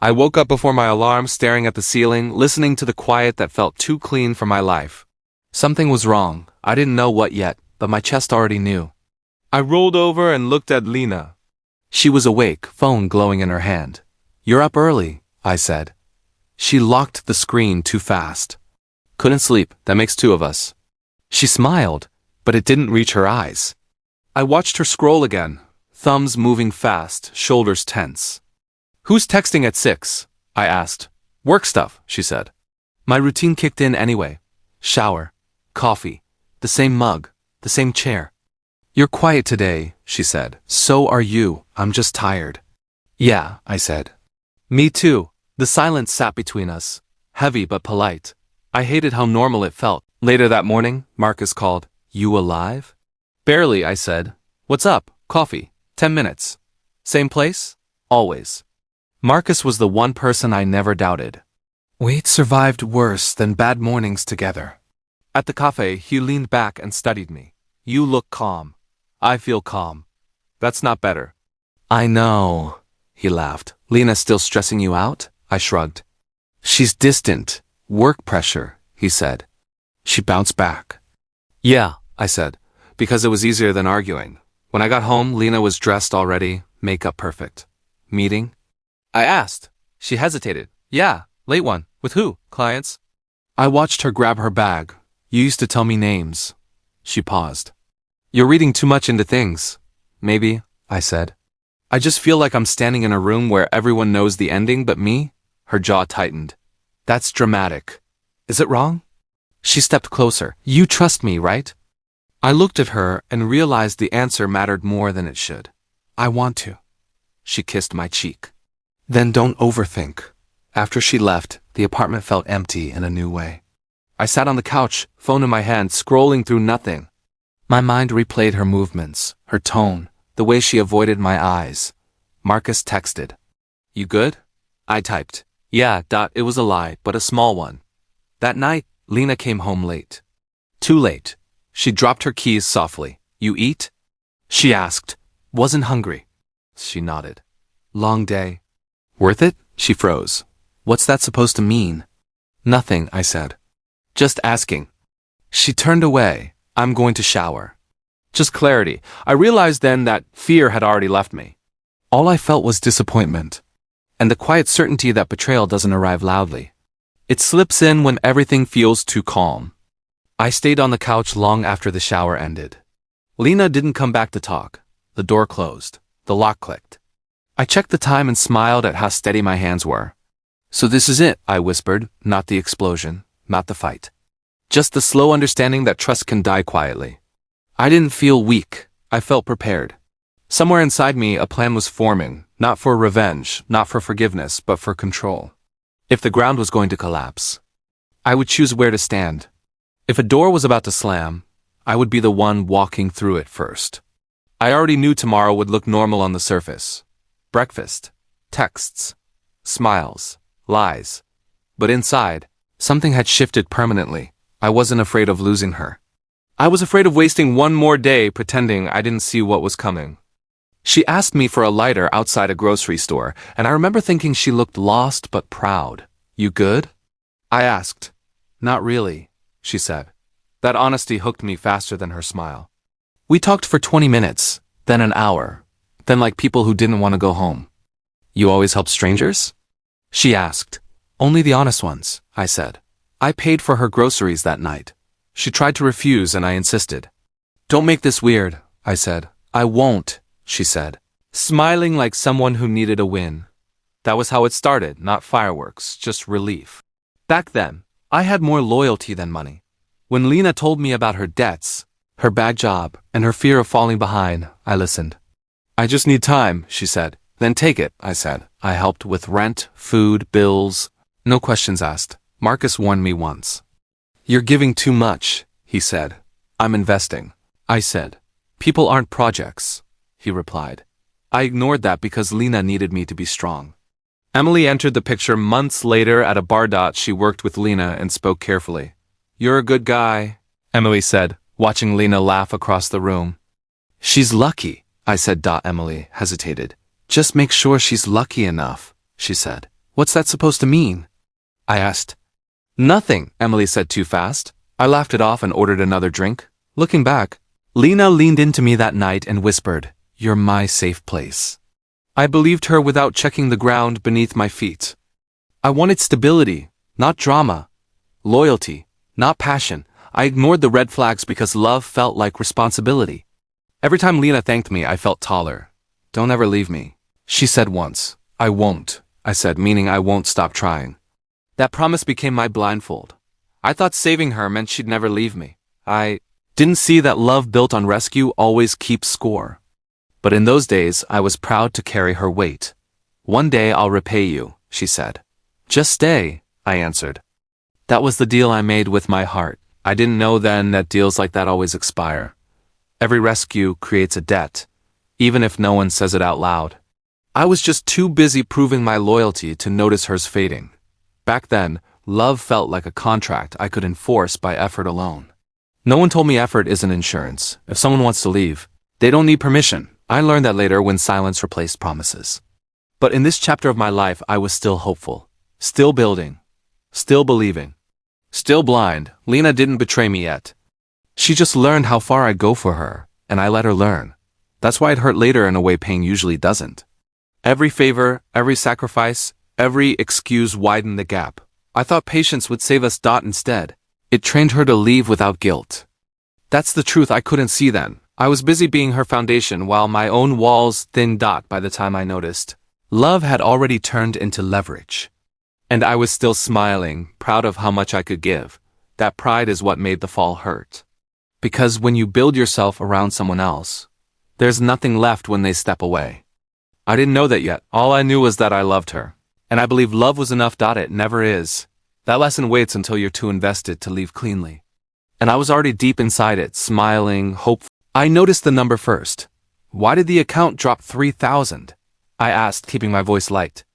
I woke up before my alarm, staring at the ceiling, listening to the quiet that felt too clean for my life. Something was wrong. I didn't know what yet, but my chest already knew. I rolled over and looked at Lena. She was awake, phone glowing in her hand. "You're up early," I said. She locked the screen too fast. "Couldn't sleep, that makes two of us." She smiled, but it didn't reach her eyes. I watched her scroll again, thumbs moving fast, shoulders tense. "Who's texting at 6? I asked. "Work stuff," she said. My routine kicked in anyway. Shower, coffee, the same mug, the same chair. "You're quiet today," she said. "So are you, I'm just tired." "Yeah," I said. "Me too." The silence sat between us, heavy but polite. I hated how normal it felt. Later that morning, Marcus called. "You alive?" "Barely," I said. "What's up?" "Coffee. 10 minutes." "Same place?" "Always." Marcus was the one person I never doubted. We'd survived worse than bad mornings together. At the cafe, he leaned back and studied me. "You look calm." "I feel calm." "That's not better." "I know," he laughed. "Lena still stressing you out?" I shrugged. "She's distant. Work pressure," he said. She bounced back. "Yeah," I said, because it was easier than arguing. When I got home, Lena was dressed already, makeup perfect. "Meeting?" I asked. She hesitated. "Yeah, late one. With who? Clients?" I watched her grab her bag. "You used to tell me names." She paused. "You're reading too much into things." "Maybe," I said. "I just feel like I'm standing in a room where everyone knows the ending but me." Her jaw tightened. "That's dramatic." "Is it wrong?" She stepped closer. "You trust me, right?" I looked at her and realized the answer mattered more than it should. "I want to." She kissed my cheek. "Then don't overthink." After she left, the apartment felt empty in a new way. I sat on the couch, phone in my hand, scrolling through nothing. My mind replayed her movements, her tone, the way she avoided my eyes. Marcus texted. "You good?" I typed. "Yeah, it was a lie, but a small one." That night, Lena came home late. Too late. She dropped her keys softly. "You eat?" She asked. "Wasn't hungry." She nodded. "Long day." "Worth it?" She froze. "What's that supposed to mean?" "Nothing," I said. "Just asking." She turned away. "I'm going to shower." Just clarity. I realized then that fear had already left me. All I felt was disappointment, and the quiet certainty that betrayal doesn't arrive loudly. It slips in when everything feels too calm. I stayed on the couch long after the shower ended. Lena didn't come back to talk. The door closed. The lock clicked. I checked the time and smiled at how steady my hands were. "So this is it," I whispered, "not the explosion, not the fight. Just the slow understanding that trust can die quietly." I didn't feel weak. I felt prepared. Somewhere inside me, a plan was forming, not for revenge, not for forgiveness, but for control. If the ground was going to collapse, I would choose where to stand. If a door was about to slam, I would be the one walking through it first. I already knew tomorrow would look normal on the surface. Breakfast, texts, smiles, lies. But inside, something had shifted permanently. I wasn't afraid of losing her. I was afraid of wasting one more day pretending I didn't see what was coming. She asked me for a lighter outside a grocery store, and I remember thinking she looked lost but proud. "You good?" I asked. "Not really," she said. That honesty hooked me faster than her smile. We talked for 20 minutes, then an hour, then like people who didn't want to go home. "You always help strangers?" She asked. "Only the honest ones," I said. I paid for her groceries that night. She tried to refuse and I insisted. "Don't make this weird," I said. "I won't," she said, smiling like someone who needed a win. That was how it started, not fireworks, just relief. Back then, I had more loyalty than money. When Lena told me about her debts, her bad job, and her fear of falling behind, I listened. "I just need time," she said. "Then take it," I said. I helped with rent, food, bills. No questions asked. Marcus warned me once. "You're giving too much," he said. "I'm investing." I said. "People aren't projects," he replied. I ignored that because Lena needed me to be strong. Emily entered the picture months later at a bar. She worked with Lena and spoke carefully. "You're a good guy," Emily said, watching Lena laugh across the room. "She's lucky," I said. Emily hesitated. "Just make sure she's lucky enough," she said. What's that supposed to mean? I asked. Nothing, Emily said too fast. I laughed it off and ordered another drink. Looking back, Lena leaned into me that night and whispered, "You're my safe place." I believed her without checking the ground beneath my feet. I wanted stability, not drama. Loyalty, not passion. I ignored the red flags because love felt like responsibility. Every time Lena thanked me, I felt taller. "Don't ever leave me," she said once. "I won't," I said, meaning I won't stop trying. That promise became my blindfold. I thought saving her meant she'd never leave me. I didn't see that love built on rescue always keeps score. But in those days, I was proud to carry her weight. "One day I'll repay you," she said. "Just stay," I answered. That was the deal I made with my heart. I didn't know then that deals like that always expire. Every rescue creates a debt, even if no one says it out loud. I was just too busy proving my loyalty to notice hers fading. Back then, love felt like a contract I could enforce by effort alone. No one told me effort isn't insurance. If someone wants to leave, they don't need permission. I learned that later when silence replaced promises. But in this chapter of my life, I was still hopeful, still building, still believing, still blind. Lena didn't betray me yet. She just learned how far I'd go for her, and I let her learn. That's why it hurt later in a way pain usually doesn't. Every favor, every sacrifice, every excuse widened the gap. I thought patience would save us. Instead, it trained her to leave without guilt. That's the truth I couldn't see then. I was busy being her foundation while my own walls thinned. By the time I noticed, love had already turned into leverage. And I was still smiling, proud of how much I could give. That pride is what made the fall hurt. Because when you build yourself around someone else, there's nothing left when they step away. I didn't know that yet. All I knew was that I loved her. And I believe love was enough. It never is. That lesson waits until you're too invested to leave cleanly. And I was already deep inside it, smiling, hopeful. I noticed the number first. "Why did the account drop 3,000? I asked, keeping my voice light.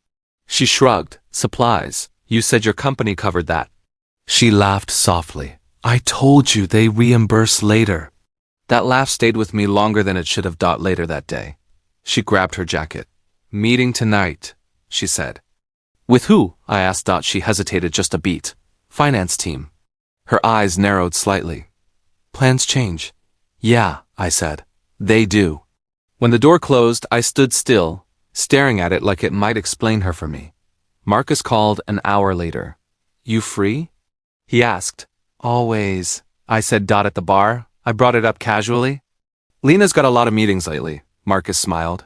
She shrugged. "Supplies. You said your company covered that." She laughed softly. "I told you they reimburse later." That laugh stayed with me longer than it should have. Later that day, she grabbed her jacket. "Meeting tonight," she said. "With who?" I asked. She hesitated just a beat. "Finance team." Her eyes narrowed slightly. "Plans change." "Yeah," I said. "They do." When the door closed, I stood still, staring at it like it might explain her for me. Marcus called an hour later. "You free?" he asked. "Always," I said. At the bar, I brought it up casually. "Lena's got a lot of meetings lately," Marcus smiled.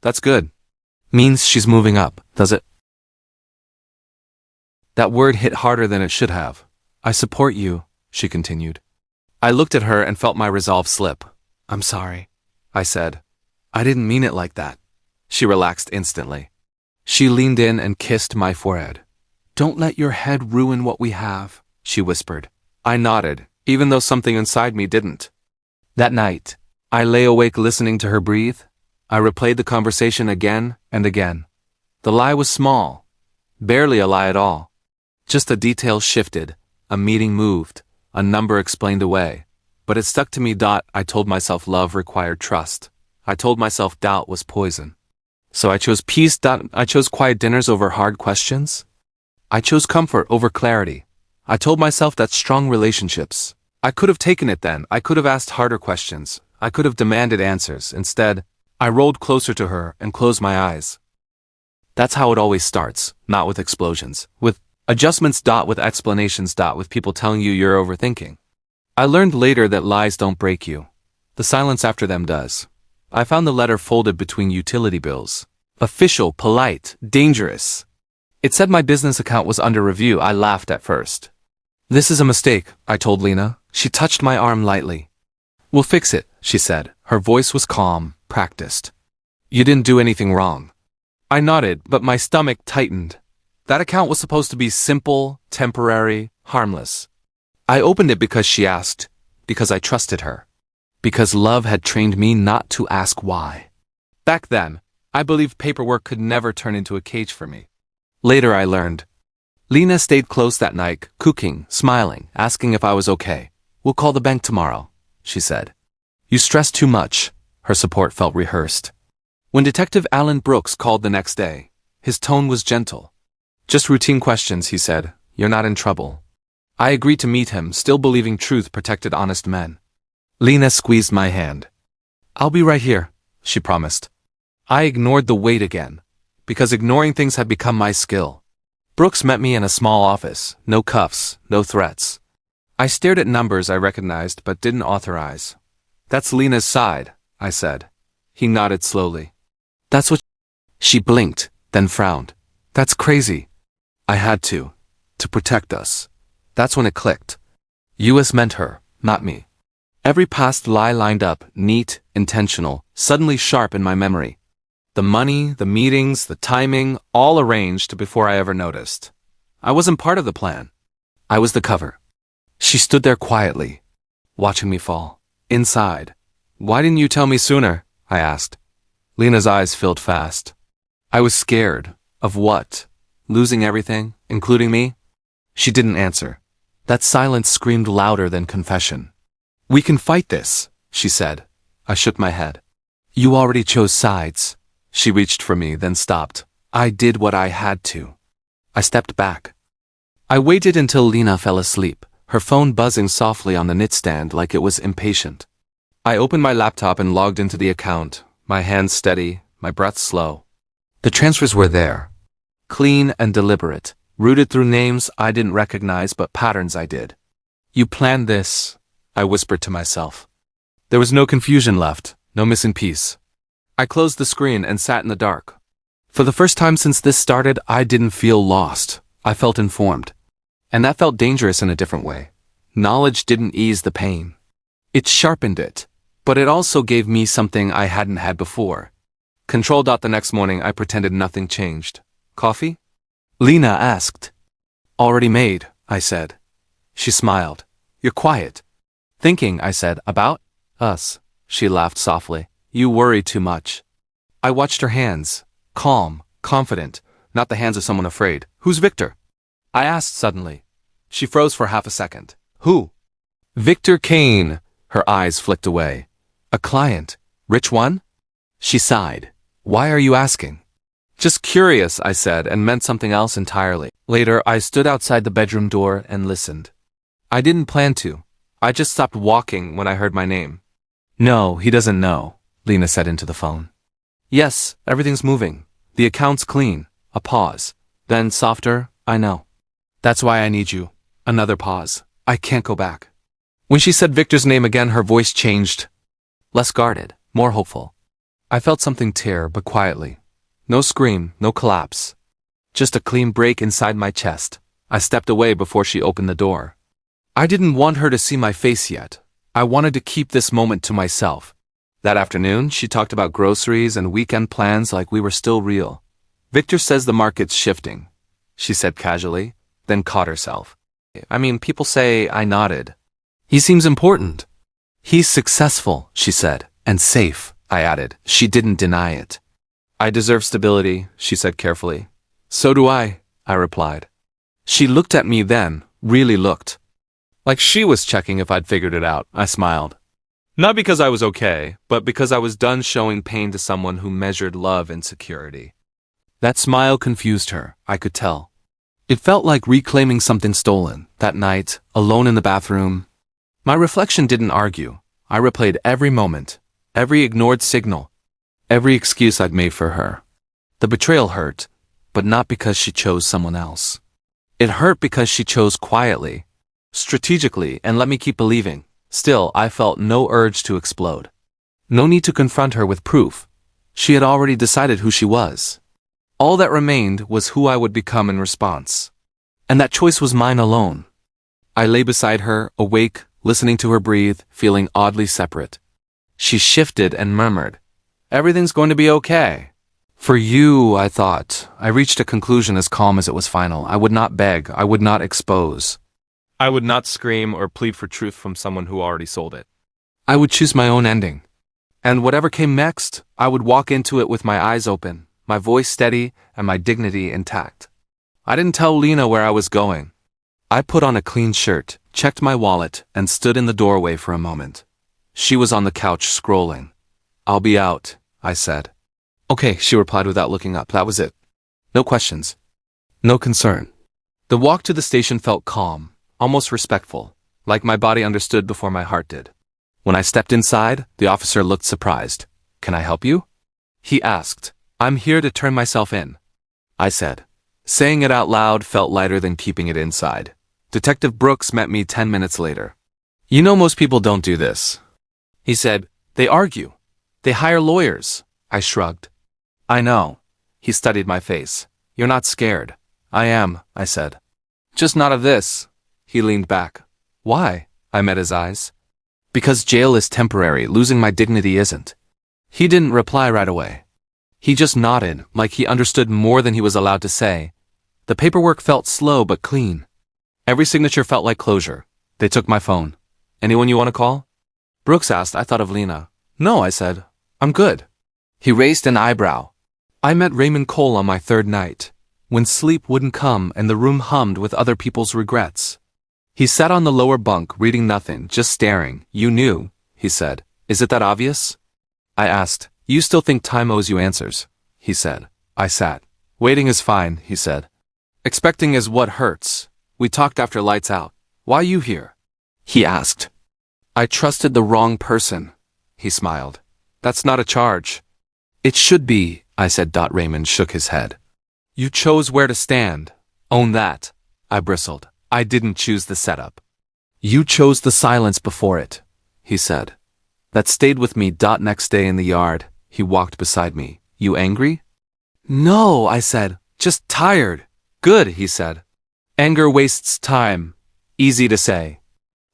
"That's good. Means she's moving up, does it?" That word hit harder than it should have. "I support you," she continued. I looked at her and felt my resolve slip. "I'm sorry," I said. "I didn't mean it like that." She relaxed instantly. She leaned in and kissed my forehead. "Don't let your head ruin what we have," she whispered. I nodded, even though something inside me didn't. That night, I lay awake listening to her breathe. I replayed the conversation again and again. The lie was small, barely a lie at all. Just a detail shifted, a meeting moved, a number explained away. But it stuck to me. I told myself love required trust. I told myself doubt was poison. So I chose peace. I chose quiet dinners over hard questions. I chose comfort over clarity. I told myself that strong relationships. I could have taken it then. I could have asked harder questions. I could have demanded answers. Instead, I rolled closer to her and closed my eyes. That's how it always starts, not with explosions, with adjustments. With explanations. With people telling you you're overthinking. I learned later that lies don't break you. The silence after them does. I found the letter folded between utility bills. Official, polite, dangerous. It said my business account was under review. I laughed at first. "This is a mistake," I told Lena. She touched my arm lightly. "We'll fix it," she said. Her voice was calm, practiced. "You didn't do anything wrong." I nodded, but my stomach tightened. That account was supposed to be simple, temporary, harmless. I opened it because she asked, because I trusted her, because love had trained me not to ask why. Back then, I believed paperwork could never turn into a cage for me. Later I learned. Lena stayed close that night, cooking, smiling, asking if I was okay. "We'll call the bank tomorrow," she said. "You stress too much." Her support felt rehearsed. When Detective Alan Brooks called the next day, his tone was gentle. Just routine questions, he said. You're not in trouble. I agreed to meet him, still believing truth protected honest men. Lena squeezed my hand. I'll be right here, she promised. I ignored the wait again, because ignoring things had become my skill. Brooks met me in a small office, no cuffs, no threats. I stared at numbers I recognized but didn't authorize. That's Lena's side, I said. He nodded slowly. That's what... She blinked, then frowned. That's crazy. I had to protect us. That's when it clicked. US meant her, not me. Every past lie lined up, neat, intentional, suddenly sharp in my memory. The money, the meetings, the timing, all arranged before I ever noticed. I wasn't part of the plan. I was the cover. She stood there quietly, watching me fall. Inside. Why didn't you tell me sooner? I asked. Lena's eyes filled fast. I was scared. Of what? Losing everything, including me? She didn't answer. That silence screamed louder than confession. We can fight this, she said. I shook my head. You already chose sides. She reached for me, then stopped. I did what I had to. I stepped back. I waited until Lena fell asleep, her phone buzzing softly on the nightstand like it was impatient. I opened my laptop and logged into the account, my hands steady, my breath slow. The transfers were there. Clean and deliberate, rooted through names I didn't recognize but patterns I did. You planned this, I whispered to myself. There was no confusion left, no missing piece. I closed the screen and sat in the dark. For the first time since this started, I didn't feel lost. I felt informed. And that felt dangerous in a different way. Knowledge didn't ease the pain. It sharpened it, but it also gave me something I hadn't had before. Control. The next morning, I pretended nothing changed. Coffee? Lena asked. Already made, I said. She smiled. You're quiet. Thinking, I said. About? Us. She laughed softly. You worry too much. I watched her hands. Calm, confident, not the hands of someone afraid. Who's Victor? I asked suddenly. She froze for half a second. Who? Victor Kane. Her eyes flicked away. A client. Rich one? She sighed. Why are you asking? Just curious, I said, and meant something else entirely. Later, I stood outside the bedroom door and listened. I didn't plan to. I just stopped walking when I heard my name. No, he doesn't know, Lena said into the phone. Yes, everything's moving. The account's clean. A pause. Then softer, I know. That's why I need you. Another pause. I can't go back. When she said Victor's name again, her voice changed. Less guarded, more hopeful. I felt something tear, but quietly. No scream, no collapse. Just a clean break inside my chest. I stepped away before she opened the door. I didn't want her to see my face yet. I wanted to keep this moment to myself. That afternoon, she talked about groceries and weekend plans like we were still real. Victor says the market's shifting, she said casually, then caught herself. I mean, people say. I nodded. He seems important. He's successful, she said, and safe, I added. She didn't deny it. I deserve stability, she said carefully. So do I replied. She looked at me then, really looked. Like she was checking if I'd figured it out, I smiled. Not because I was okay, but because I was done showing pain to someone who measured love in security. That smile confused her, I could tell. It felt like reclaiming something stolen. That night, alone in the bathroom. My reflection didn't argue. I replayed every moment, every ignored signal, every excuse I'd made for her. The betrayal hurt, but not because she chose someone else. It hurt because she chose quietly, strategically, and let me keep believing. Still, I felt no urge to explode. No need to confront her with proof. She had already decided who she was. All that remained was who I would become in response. And that choice was mine alone. I lay beside her, awake, listening to her breathe, feeling oddly separate. She shifted and murmured, "Everything's going to be okay." For you, I thought. I reached a conclusion as calm as it was final. I would not beg. I would not expose. I would not scream or plead for truth from someone who already sold it. I would choose my own ending. And whatever came next, I would walk into it with my eyes open, my voice steady, and my dignity intact. I didn't tell Lena where I was going. I put on a clean shirt, checked my wallet, and stood in the doorway for a moment. She was on the couch scrolling. "I'll be out," I said. "Okay," she replied without looking up. That was it. No questions. No concern. The walk to the station felt calm, almost respectful, like my body understood before my heart did. When I stepped inside, the officer looked surprised. "Can I help you?" he asked. "I'm here to turn myself in," I said. Saying it out loud felt lighter than keeping it inside. Detective Brooks met me 10 minutes later. "You know most people don't do this," he said. "They argue. They hire lawyers." I shrugged. "I know." He studied my face. "You're not scared." "I am," I said. "Just not of this." He leaned back. "Why?" I met his eyes. "Because jail is temporary, losing my dignity isn't." He didn't reply right away. He just nodded, like he understood more than he was allowed to say. The paperwork felt slow but clean. Every signature felt like closure. They took my phone. "Anyone you want to call?" Brooks asked. I thought of Lena. "No," I said. "I'm good." He raised an eyebrow. I met Raymond Cole on my third night, when sleep wouldn't come and the room hummed with other people's regrets. He sat on the lower bunk, reading nothing, just staring. "You knew," he said. "Is it that obvious?" I asked. "You still think time owes you answers?" he said. I sat. "Waiting is fine," he said. "Expecting is what hurts." We talked after lights out. "Why you here?" he asked. "I trusted the wrong person," he smiled. "That's not a charge." "It should be," I said. Raymond shook his head. "You chose where to stand. Own that." I bristled. "I didn't choose the setup." "You chose the silence before it," he said. That stayed with me. Next day in the yard, he walked beside me. "You angry?" "No," I said. "Just tired." "Good," he said. "Anger wastes time. Easy to say.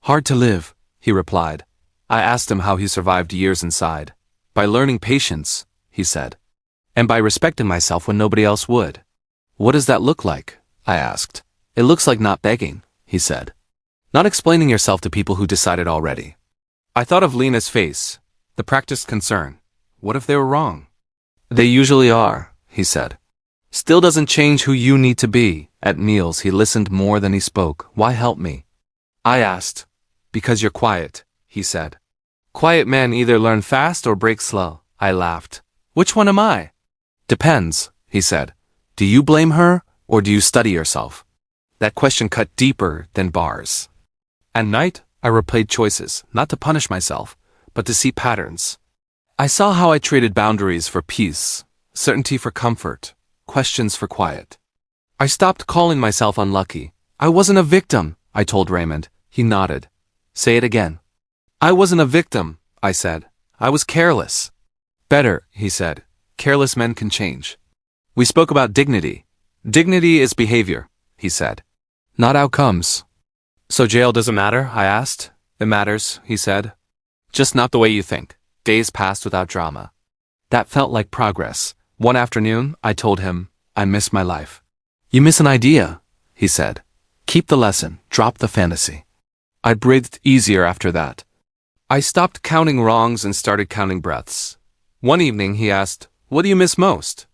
Hard to live," he replied. I asked him how he survived years inside. "By learning patience," he said. "And by respecting myself when nobody else would." "What does that look like?" I asked. "It looks like not begging," he said. "Not explaining yourself to people who decided already." I thought of Lena's face, the practiced concern. What if they were wrong? "They usually are," he said. "Still doesn't change who you need to be." At meals, he listened more than he spoke. "Why help me?" I asked. "Because you're quiet," he said. "Quiet men either learn fast or break slow." I laughed. "Which one am I?" "Depends," he said. "Do you blame her, or do you study yourself?" That question cut deeper than bars. At night, I replayed choices, not to punish myself, but to see patterns. I saw how I traded boundaries for peace, certainty for comfort, questions for quiet. I stopped calling myself unlucky. "I wasn't a victim," I told Raymond. He nodded. "Say it again." "I wasn't a victim," I said. "I was careless." "Better," he said. "Careless men can change." We spoke about dignity. "Dignity is behavior," he said. "Not outcomes." "So jail doesn't matter?" I asked. "It matters," he said. "Just not the way you think." Days passed without drama. That felt like progress. One afternoon, I told him, "I miss my life." "You miss an idea," he said. "Keep the lesson, drop the fantasy." I breathed easier after that. I stopped counting wrongs and started counting breaths. One evening, he asked, "What do you miss most?"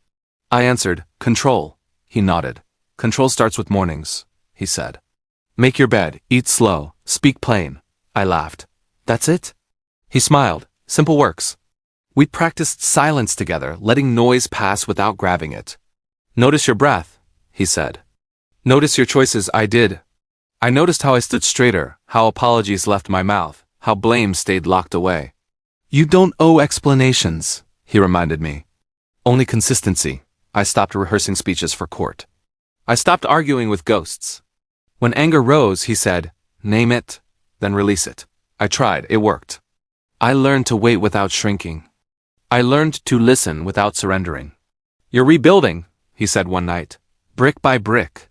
I answered, "Control." He nodded. "Control starts with mornings," he said. "Make your bed, eat slow, speak plain." I laughed. "That's it?" He smiled. "Simple works." We practiced silence together, letting noise pass without grabbing it. "Notice your breath," he said. "Notice your choices." I did. I noticed how I stood straighter, how apologies left my mouth, how blame stayed locked away. "You don't owe explanations," he reminded me. "Only consistency." I stopped rehearsing speeches for court. I stopped arguing with ghosts. When anger rose, he said, "Name it, then release it." I tried. It worked. I learned to wait without shrinking. I learned to listen without surrendering. "You're rebuilding," he said one night, "brick by brick."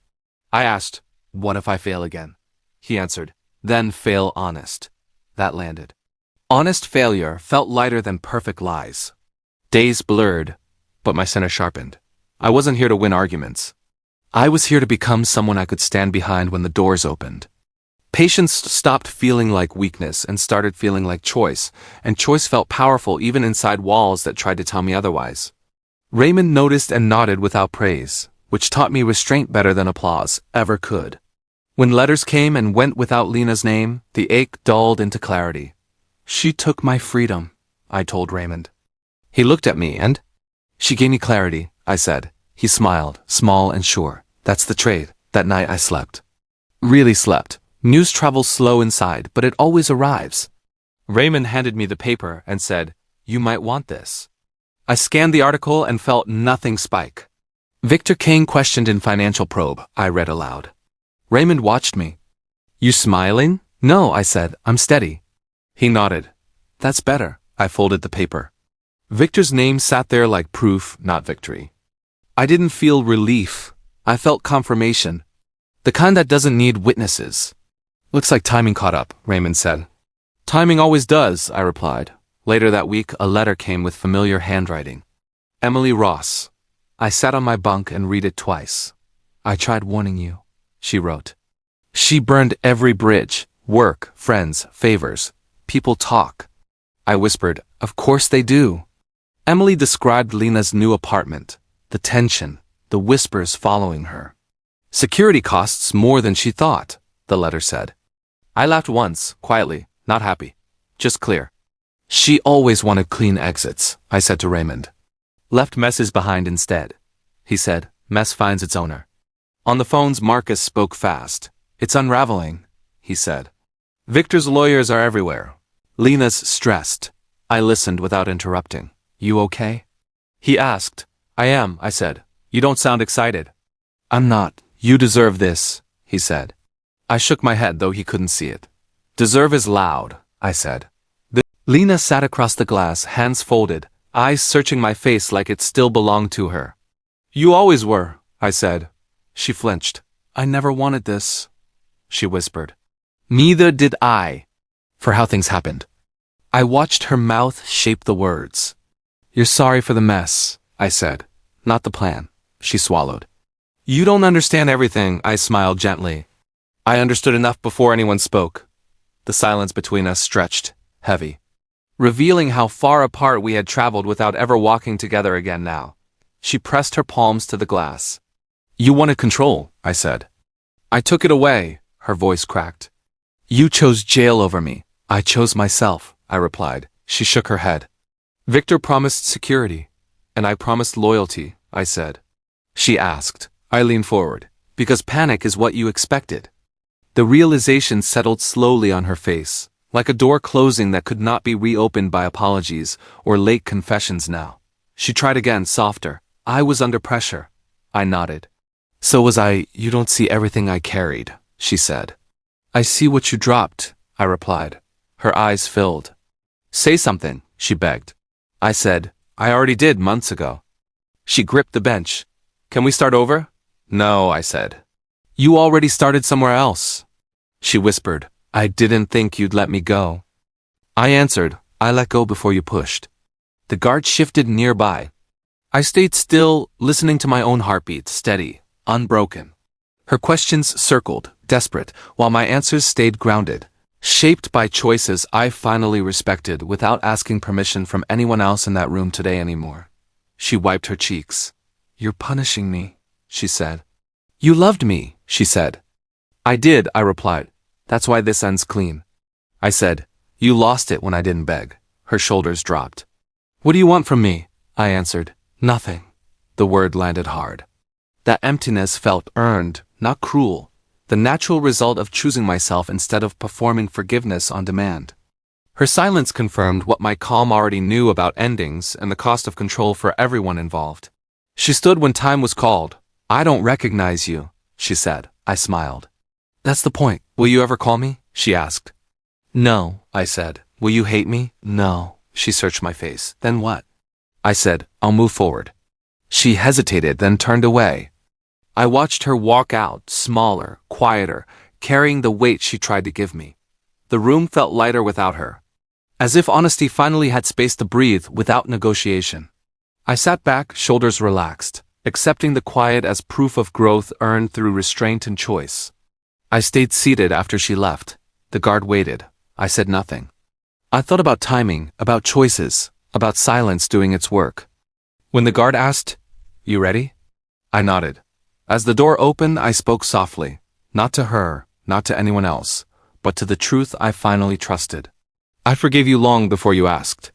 I asked, "What if I fail again?" He answered, "Then fail honest." That landed. Honest failure felt lighter than perfect lies. Days blurred, but my center sharpened. I wasn't here to win arguments. I was here to become someone I could stand behind when the doors opened. Patience stopped feeling like weakness and started feeling like choice, and choice felt powerful even inside walls that tried to tell me otherwise. Raymond noticed and nodded without praise, which taught me restraint better than applause ever could. When letters came and went without Lena's name, the ache dulled into clarity. "She took my freedom," I told Raymond. He looked at me and, "She gave me clarity," I said. He smiled, small and sure. That's the trade. That night I slept. Really slept. News travels slow inside, but it always arrives. Raymond handed me the paper and said, "You might want this." I scanned the article and felt nothing spike. Victor King questioned in Financial Probe, I read aloud. Raymond watched me. "You smiling?" "No," I said, "I'm steady." He nodded. "That's better." I folded the paper. Victor's name sat there like proof, not victory. I didn't feel relief. I felt confirmation. The kind that doesn't need witnesses. "Looks like timing caught up," Raymond said. "Timing always does," I replied. Later that week, a letter came with familiar handwriting. Emily Ross. I sat on my bunk and read it twice. "I tried warning you," she wrote. She burned every bridge. Work, friends, favors. People talk. I whispered, "Of course they do." Emily described Lena's new apartment. The tension, the whispers following her. "Security costs more than she thought," the letter said. I laughed once, quietly, not happy. Just clear. "She always wanted clean exits," I said to Raymond. "Left messes behind instead." He said, "Mess finds its owner." On the phones, Marcus spoke fast. "It's unraveling," he said. "Victor's lawyers are everywhere. Lena's stressed." I listened without interrupting. "You okay?" He asked. "I am," I said. "You don't sound excited." "I'm not. You deserve this," he said. I shook my head, though he couldn't see it. "Deserve is loud," I said. Lena sat across the glass, hands folded, eyes searching my face like it still belonged to her. "You always were," I said. She flinched. "I never wanted this," she whispered. "Neither did I," for how things happened. I watched her mouth shape the words. "You're sorry for the mess," I said. "Not the plan." She swallowed. "You don't understand everything," I smiled gently. I understood enough before anyone spoke. The silence between us stretched, heavy, revealing how far apart we had traveled without ever walking together again now. She pressed her palms to the glass. "You wanted control," I said. "I took it away," her voice cracked. "You chose jail over me. I chose myself," I replied. She shook her head. "Victor promised security, and I promised loyalty," I said. She asked. I leaned forward. "Because panic is what you expected." The realization settled slowly on her face, like a door closing that could not be reopened by apologies or late confessions now. She tried again, softer. "I was under pressure." I nodded. "So was I. You don't see everything I carried," she said. "I see what you dropped," I replied. Her eyes filled. "Say something," she begged. I said, "I already did months ago." She gripped the bench. "Can we start over?" "No," I said. "You already started somewhere else." She whispered, "I didn't think you'd let me go." I answered, "I let go before you pushed." The guard shifted nearby. I stayed still, listening to my own heartbeat, steady, unbroken. Her questions circled, desperate, while my answers stayed grounded, shaped by choices I finally respected without asking permission from anyone else in that room today anymore. She wiped her cheeks. "You're punishing me," she said. "You loved me," she said. "I did," I replied. "That's why this ends clean." I said, "You lost it when I didn't beg." Her shoulders dropped. "What do you want from me?" I answered. "Nothing." The word landed hard. That emptiness felt earned, not cruel, the natural result of choosing myself instead of performing forgiveness on demand. Her silence confirmed what my calm already knew about endings and the cost of control for everyone involved. She stood when time was called. "I don't recognize you," she said. I smiled. "That's the point. Will you ever call me?" she asked. "No," I said. "Will you hate me?" "No." She searched my face. "Then what?" I said, "I'll move forward." She hesitated, then turned away. I watched her walk out, smaller, quieter, carrying the weight she tried to give me. The room felt lighter without her, as if honesty finally had space to breathe without negotiation. I sat back, shoulders relaxed, accepting the quiet as proof of growth earned through restraint and choice. I stayed seated after she left. The guard waited. I said nothing. I thought about timing, about choices, about silence doing its work. When the guard asked, "You ready?" I nodded. As the door opened, I spoke softly, not to her, not to anyone else, but to the truth I finally trusted. "I forgave you long before you asked."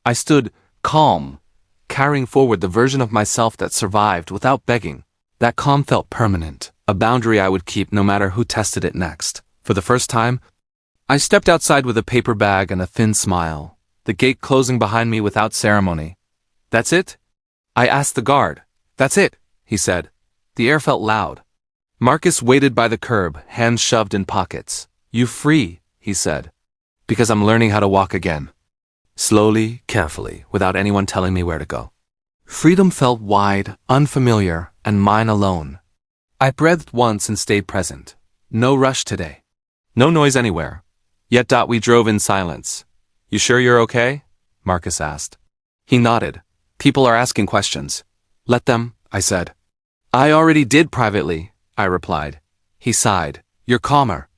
I stood, calm, carrying forward the version of myself that survived without begging, That calm felt permanent, a boundary I would keep no matter who tested it next. For the first time, I stepped outside with a paper bag and a thin smile, the gate closing behind me without ceremony. That's it? I asked the guard. That's it, he said. The air felt loud. Marcus waited by the curb, hands shoved in pockets. You free, he said. Because I'm learning how to walk again. Slowly, carefully, without anyone telling me where to go. Freedom felt wide, unfamiliar, and mine alone. I breathed once and stayed present. No rush today. No noise anywhere. Yet we drove in silence. You sure you're okay? Marcus asked. He nodded. People are asking questions. Let them, I said. I already did privately, I replied. He sighed. You're calmer.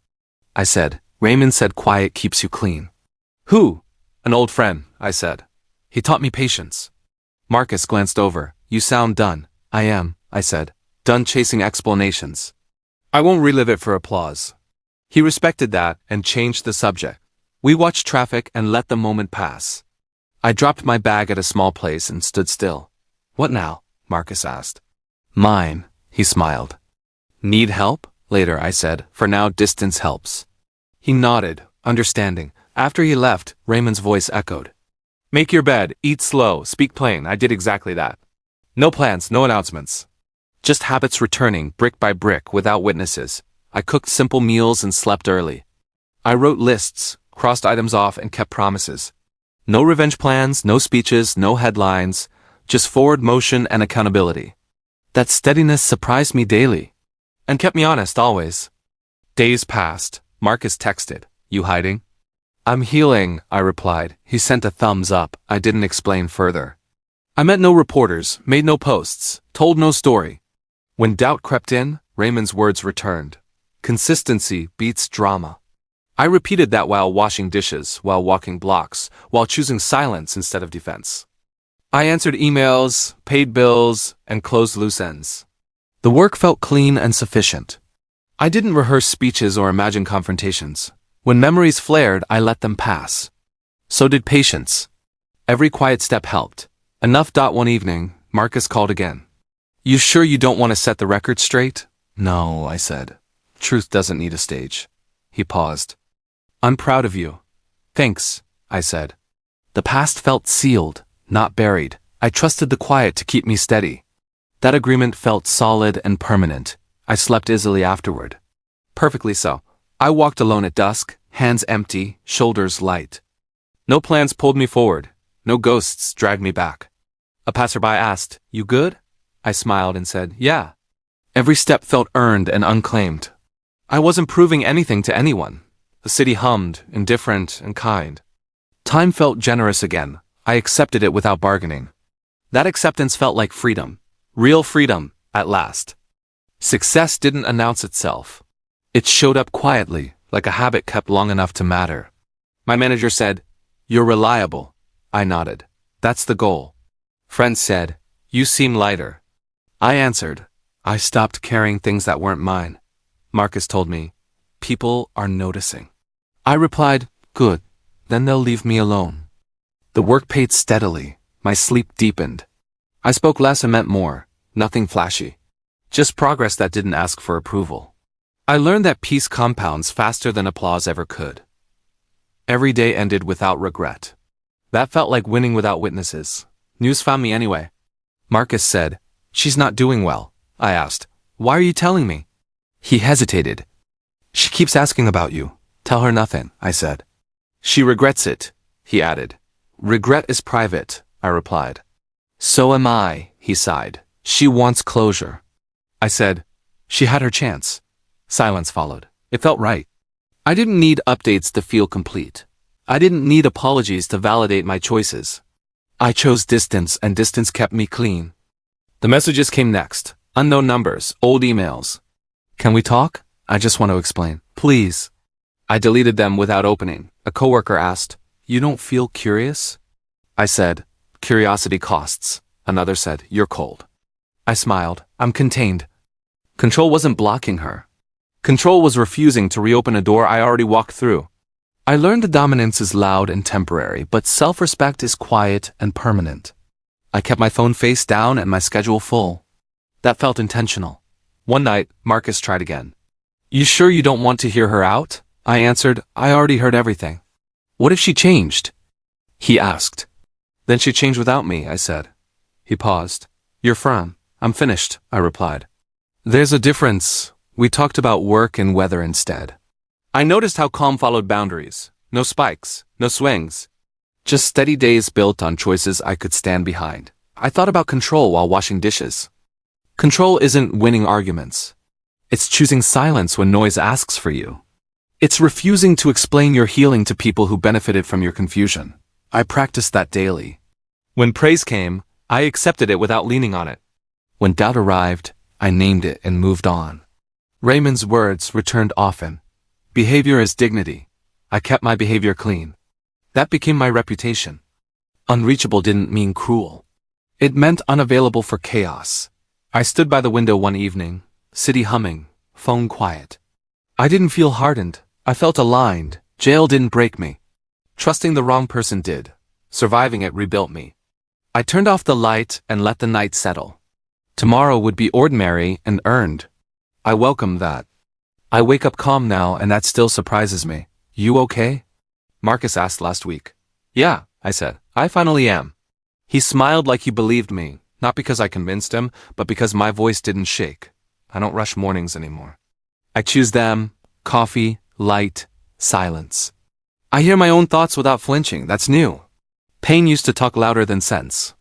I said. Raymond said quiet keeps you clean. Who? An old friend, I said. He taught me patience. Marcus glanced over. You sound done. I am, I said. Done chasing explanations. I won't relive it for applause. He respected that and changed the subject. We watched traffic and let the moment pass. I dropped my bag at a small place and stood still. What now? Marcus asked. Mine, he smiled. Need help? Later, I said. For now, distance helps. He nodded, understanding. After he left, Raymond's voice echoed. Make your bed, eat slow, speak plain. I did exactly that. No plans, no announcements. Just habits returning, brick by brick, without witnesses. I cooked simple meals and slept early. I wrote lists, crossed items off, and kept promises. No revenge plans, no speeches, no headlines, just forward motion and accountability. That steadiness surprised me daily, and kept me honest always. Days passed. Marcus texted. You hiding? I'm healing, I replied. He sent a thumbs up. I didn't explain further. I met no reporters, made no posts, told no story. When doubt crept in, Raymond's words returned. Consistency beats drama. I repeated that while washing dishes, while walking blocks, while choosing silence instead of defense. I answered emails, paid bills, and closed loose ends. The work felt clean and sufficient. I didn't rehearse speeches or imagine confrontations. When memories flared, I let them pass. So did patience. Every quiet step helped. Enough. One evening, Marcus called again. You sure you don't want to set the record straight? No, I said. Truth doesn't need a stage. He paused. I'm proud of you. Thanks, I said. The past felt sealed, not buried. I trusted the quiet to keep me steady. That agreement felt solid and permanent. I slept easily afterward. Perfectly so. I walked alone at dusk, hands empty, shoulders light. No plans pulled me forward. No ghosts dragged me back. A passerby asked, You good? I smiled and said, Yeah. Every step felt earned and unclaimed. I wasn't proving anything to anyone. The city hummed, indifferent and kind. Time felt generous again. I accepted it without bargaining. That acceptance felt like freedom. Real freedom, at last. Success didn't announce itself. It showed up quietly, like a habit kept long enough to matter. My manager said, You're reliable. I nodded. That's the goal. Friends said, You seem lighter. I answered, I stopped carrying things that weren't mine. Marcus told me, People are noticing. I replied, Good, then they'll leave me alone. The work paid steadily. My sleep deepened. I spoke less and meant more. Nothing flashy. Just progress that didn't ask for approval. I learned that peace compounds faster than applause ever could. Every day ended without regret. That felt like winning without witnesses. News found me anyway. Marcus said, She's not doing well. I asked, Why are you telling me? He hesitated. She keeps asking about you. Tell her nothing, I said. She regrets it, he added. Regret is private, I replied. So am I, he sighed. She wants closure. I said, She had her chance. Silence followed. It felt right. I didn't need updates to feel complete. I didn't need apologies to validate my choices. I chose distance, and distance kept me clean. The messages came next. Unknown numbers, old emails. Can we talk? I just want to explain. Please. I deleted them without opening. A coworker asked, You don't feel curious? I said, Curiosity costs. Another said, You're cold. I smiled. I'm contained. Control wasn't blocking her. Control was refusing to reopen a door I already walked through. I learned that dominance is loud and temporary, but self-respect is quiet and permanent. I kept my phone face down and my schedule full. That felt intentional. One night, Marcus tried again. You sure you don't want to hear her out? I answered, I already heard everything. What if she changed? He asked. Then she changed without me, I said. He paused. You're firm. I'm finished, I replied. There's a difference. We talked about work and weather instead. I noticed how calm followed boundaries. No spikes, no swings. Just steady days built on choices I could stand behind. I thought about control while washing dishes. Control isn't winning arguments. It's choosing silence when noise asks for you. It's refusing to explain your healing to people who benefited from your confusion. I practiced that daily. When praise came, I accepted it without leaning on it. When doubt arrived, I named it and moved on. Raymond's words returned often. Behavior is dignity. I kept my behavior clean. That became my reputation. Unreachable didn't mean cruel. It meant unavailable for chaos. I stood by the window one evening, city humming, phone quiet. I didn't feel hardened. I felt aligned. Jail didn't break me. Trusting the wrong person did. Surviving it rebuilt me. I turned off the light and let the night settle. Tomorrow would be ordinary and earned. I welcome that. I wake up calm now and that still surprises me. You okay? Marcus asked last week. Yeah, I said. I finally am. He smiled like he believed me, not because I convinced him, but because my voice didn't shake. I don't rush mornings anymore. I choose them, coffee, light, silence. I hear my own thoughts without flinching. That's new. Pain used to talk louder than sense.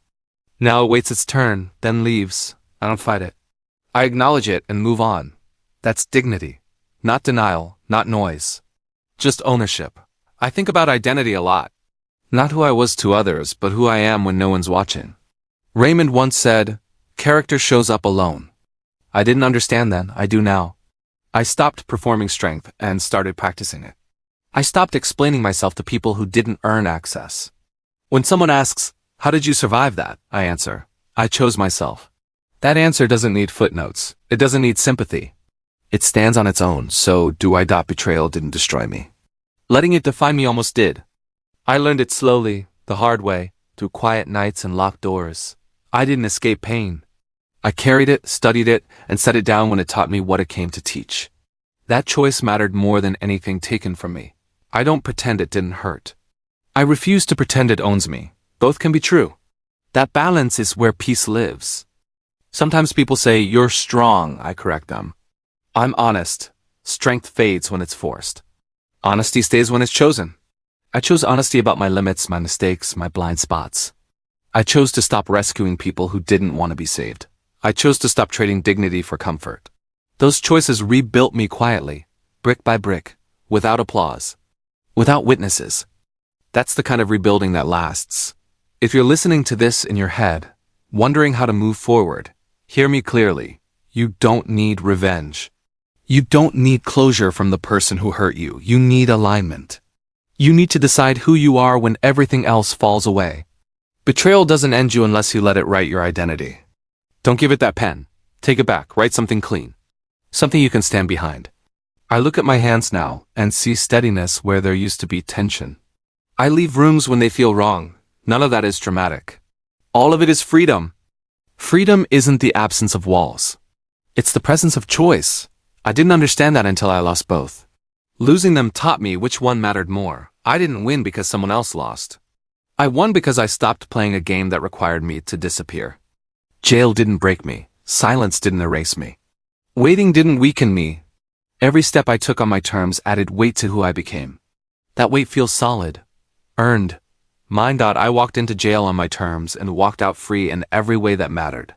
Now it waits its turn, then leaves. I don't fight it. I acknowledge it and move on. That's dignity. Not denial, not noise. Just ownership. I think about identity a lot. Not who I was to others, but who I am when no one's watching. Raymond once said, character shows up alone. I didn't understand then, I do now. I stopped performing strength and started practicing it. I stopped explaining myself to people who didn't earn access. When someone asks, how did you survive that? I answer, I chose myself. That answer doesn't need footnotes. It doesn't need sympathy. It stands on its own, so do I. Betrayal didn't destroy me. Letting it define me almost did. I learned it slowly, the hard way, through quiet nights and locked doors. I didn't escape pain. I carried it, studied it, and set it down when it taught me what it came to teach. That choice mattered more than anything taken from me. I don't pretend it didn't hurt. I refuse to pretend it owns me. Both can be true. That balance is where peace lives. Sometimes people say, you're strong, I correct them. I'm honest. Strength fades when it's forced. Honesty stays when it's chosen. I chose honesty about my limits, my mistakes, my blind spots. I chose to stop rescuing people who didn't want to be saved. I chose to stop trading dignity for comfort. Those choices rebuilt me quietly, brick by brick, without applause, without witnesses. That's the kind of rebuilding that lasts. If you're listening to this in your head, wondering how to move forward, hear me clearly. You don't need revenge. You don't need closure from the person who hurt you. You need alignment. You need to decide who you are when everything else falls away. Betrayal doesn't end you unless you let it write your identity. Don't give it that pen. Take it back. Write something clean. Something you can stand behind. I look at my hands now and see steadiness where there used to be tension. I leave rooms when they feel wrong. None of that is dramatic. All of it is freedom. Freedom isn't the absence of walls. It's the presence of choice. I didn't understand that until I lost both. Losing them taught me which one mattered more. I didn't win because someone else lost. I won because I stopped playing a game that required me to disappear. Jail didn't break me. Silence didn't erase me. Waiting didn't weaken me. Every step I took on my terms added weight to who I became. That weight feels solid. Earned. Mine. I walked into jail on my terms and walked out free in every way that mattered.